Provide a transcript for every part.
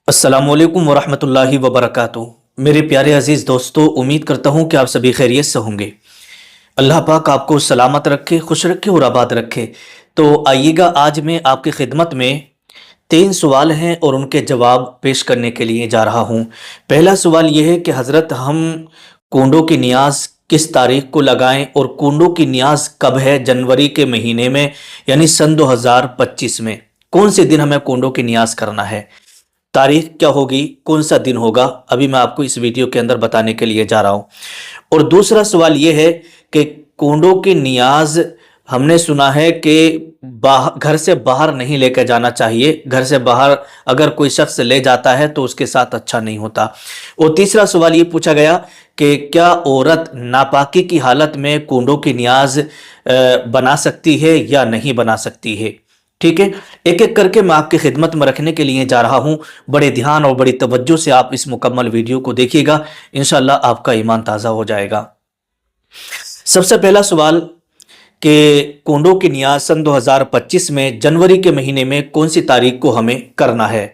अस्सलामुअलैकुम वरहमतुल्लाहि वबरकातुहू। मेरे प्यारे अजीज़ दोस्तों, उम्मीद करता हूँ कि आप सभी खैरियत से होंगे। अल्लाह पाक आपको सलामत रखे, खुश रखे और आबाद रखे। तो आइएगा, आज मैं आपकी खिदमत में 3 सवाल हैं और उनके जवाब पेश करने के लिए जा रहा हूँ। पहला सवाल यह है कि हज़रत, हम कूंडों की नियाज़ किस तारीख को लगाएं और कूंडों की नियाज़ कब है? जनवरी के महीने में, यानी सन 2025 में कौन से दिन हमें कूंडों की नियाज़ करना है? तारीख क्या होगी, कौन सा दिन होगा, अभी मैं आपको इस वीडियो के अंदर बताने के लिए जा रहा हूं। और दूसरा सवाल यह है कि कूंडों की नियाज हमने सुना है कि घर से बाहर नहीं लेकर जाना चाहिए। घर से बाहर अगर कोई शख्स ले जाता है तो उसके साथ अच्छा नहीं होता। और तीसरा सवाल ये पूछा गया कि क्या औरत नापाकी की हालत में कूंडों की नियाज बना सकती है या नहीं बना सकती है। ठीक है, एक एक करके मैं आपकी खिदमत में रखने के लिए जा रहा हूं। बड़े ध्यान और बड़ी तवज्जो से आप इस मुकम्मल वीडियो को देखिएगा, इंशाल्लाह आपका ईमान ताज़ा हो जाएगा। सबसे पहला सवाल कि कूंडों की नियाज सन 2025 में जनवरी के महीने में कौन सी तारीख को हमें करना है।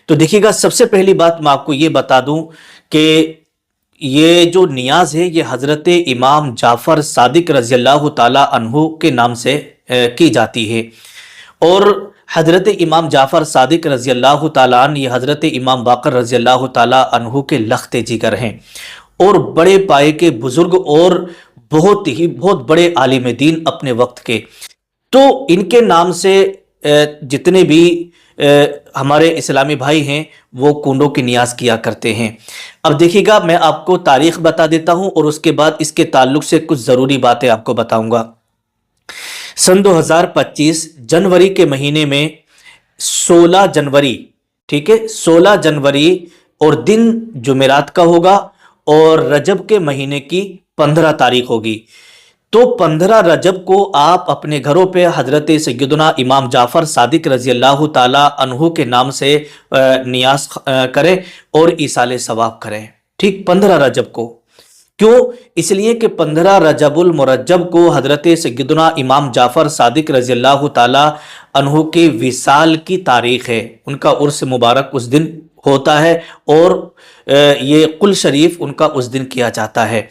तो देखिएगा, सबसे पहली बात मैं आपको ये बता दूं कि ये जो नियाज है ये हज़रत इमाम जाफ़र सादिक रज़ी अल्लाह ताला अन्हु के नाम से की जाती है। और हज़रत इमाम जाफ़र सादिक रज़ी अल्लाह ताला अन्हु, ये हज़रत इमाम बाकर रज़ी अल्लाह ताला अन्हु के लख्ते जिगर हैं और बड़े पाए के बुज़ुर्ग और बहुत बड़े आलिम दीन अपने वक्त के। तो इनके नाम से जितने भी हमारे इस्लामी भाई हैं वो कूंडों की नियाज किया करते हैं। अब देखिएगा, मैं आपको तारीख बता देता हूं और उसके बाद इसके ताल्लुक से कुछ ज़रूरी बातें आपको बताऊंगा। सन 2025 जनवरी के महीने में 16 जनवरी, ठीक है, 16 जनवरी और दिन जुमेरात का होगा और रजब के महीने की 15 तारीख होगी। तो 15 रजब को आप अपने घरों पे हजरत सैयदना इमाम जाफ़र सादिक रज़ी अल्लाह ताला अन्हु के नाम से नियाज करें और ईसाले सवाब करें। ठीक, 15 रजब को। क्यों? इसलिए कि 15 रजबुल मुरज्जब को हजरत सैयदना इमाम जाफ़र सादिक रज़ी अल्लाह ताला अन्हु के विसाल की तारीख है। उनका उर्स मुबारक उस दिन होता है और ये कुल शरीफ उनका उस दिन किया जाता है।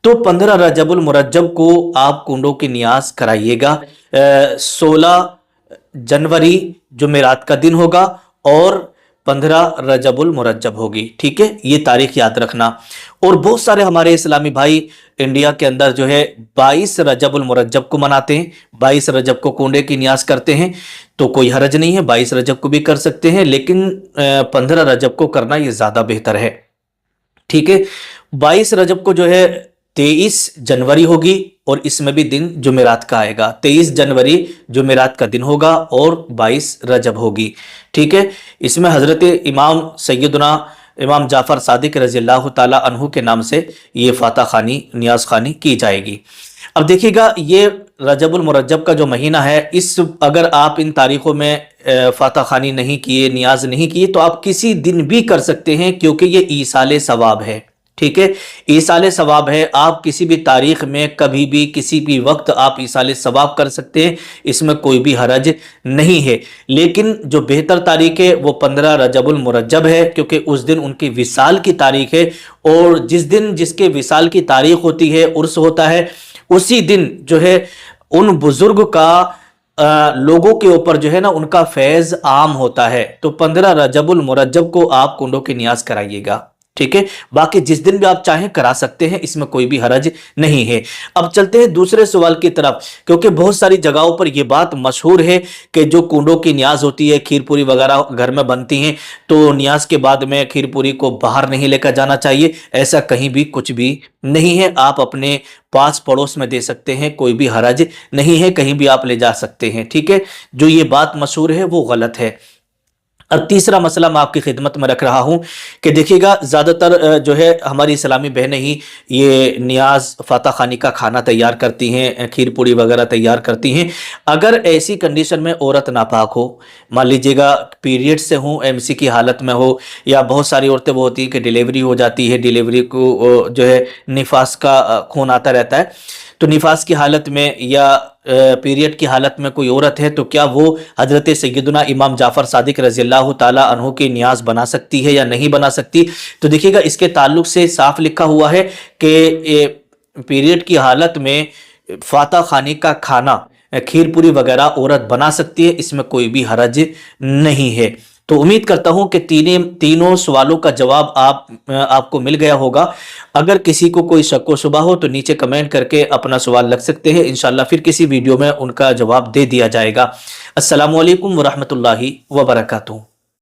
तो 15 रजबुल मुरज्जब को आप कूंडों की नियाज कराइएगा। 16 जनवरी जुमेरात का दिन होगा और 15 रजबुल मुरज्जब होगी। ठीक है, ये तारीख याद रखना। और बहुत सारे हमारे इस्लामी भाई इंडिया के अंदर जो है 22 रजबुल मुरज्जब को मनाते हैं, 22 रजब को कूंडे की नियाज करते हैं। तो कोई हरज नहीं है, 22 रजब को भी कर सकते हैं, लेकिन 15 रजब को करना ये ज़्यादा बेहतर है। ठीक है, 22 रजब को जो है 23 जनवरी होगी और इसमें भी दिन जुमेरात का आएगा। 23 जनवरी जुमेरात का दिन होगा और 22 रजब होगी। ठीक है, इसमें हज़रत इमाम सैयदना इमाम जाफ़र सादिक रज़ी अल्लाह ताला अन्हु के नाम से ये फाता खानी, नियाज खानी की जाएगी। अब देखिएगा, ये रजबुल मुरज्जब का जो महीना है, इस अगर आप इन तारीखों में फाता खानी नहीं किए, नियाज नहीं किए, तो आप किसी दिन भी कर सकते हैं, क्योंकि ये ईसाले सवाब है। ठीक है, ईसाले सवाब है। आप किसी भी तारीख में कभी भी किसी भी वक्त आप ईसाले सवाब कर सकते हैं, इसमें कोई भी हरज नहीं है। लेकिन जो बेहतर तारीख है वो 15 रजबुल मुरज्जब है, क्योंकि उस दिन उनकी विसाल की तारीख है। और जिस दिन जिसके विसाल की तारीख होती है, उर्स होता है, उसी दिन जो है उन बुजुर्ग का लोगों के ऊपर जो है ना, उनका फैज़ आम होता है। तो 15 रजबुल मुरज्जब को आप कूंडों की नियाज कराइएगा। ठीक है, बाकी जिस दिन भी आप चाहें करा सकते हैं, इसमें कोई भी हरज नहीं है। अब चलते हैं दूसरे सवाल की तरफ, क्योंकि बहुत सारी जगहों पर यह बात मशहूर है कि जो कूंडों की नियाज होती है, खीर पूरी वगैरह घर में बनती हैं, तो नियाज के बाद में खीर पूरी को बाहर नहीं लेकर जाना चाहिए। ऐसा कहीं भी कुछ भी नहीं है। आप अपने पास पड़ोस में दे सकते हैं, कोई भी हरज नहीं है, कहीं भी आप ले जा सकते हैं। ठीक है, जो ये बात मशहूर है वो गलत है। अब तीसरा मसला मैं आपकी खिदमत में रख रहा हूं कि देखिएगा, ज़्यादातर जो है हमारी इस्लामी बहनें ही ये नियाज फाता खानी का खाना तैयार करती हैं, खीर पूरी वगैरह तैयार करती हैं। अगर ऐसी कंडीशन में औरत नापाक हो, मान लीजिएगा पीरियड से हो, एमसी की हालत में हो, या बहुत सारी औरतें वो होती हैं कि डिलीवरी हो जाती है, डिलीवरी को जो है निफास का खून आता रहता है, तो निफास की हालत में या پیریڈ کی حالت میں کوئی عورت ہے تو کیا وہ حضرت سیدنا امام جعفر صادق رضی اللہ تعالیٰ عنہ کی نیاز بنا سکتی ہے یا نہیں بنا سکتی؟ تو دیکھیے گا اس کے تعلق سے صاف لکھا ہوا ہے کہ پیریڈ کی حالت میں فاتح خانی کا کھانا، کھیر پوری وغیرہ عورت بنا سکتی ہے، اس میں کوئی بھی حرج نہیں ہے۔ تو امید کرتا ہوں کہ تینوں سوالوں کا جواب آپ کو مل گیا ہوگا۔ اگر کسی کو کوئی شک و شبہ ہو تو نیچے کمنٹ کر کے اپنا سوال لکھ سکتے ہیں، انشاءاللہ پھر کسی ویڈیو میں ان کا جواب دے دیا جائے گا۔ السلام علیکم ورحمۃ اللہ وبرکاتہ۔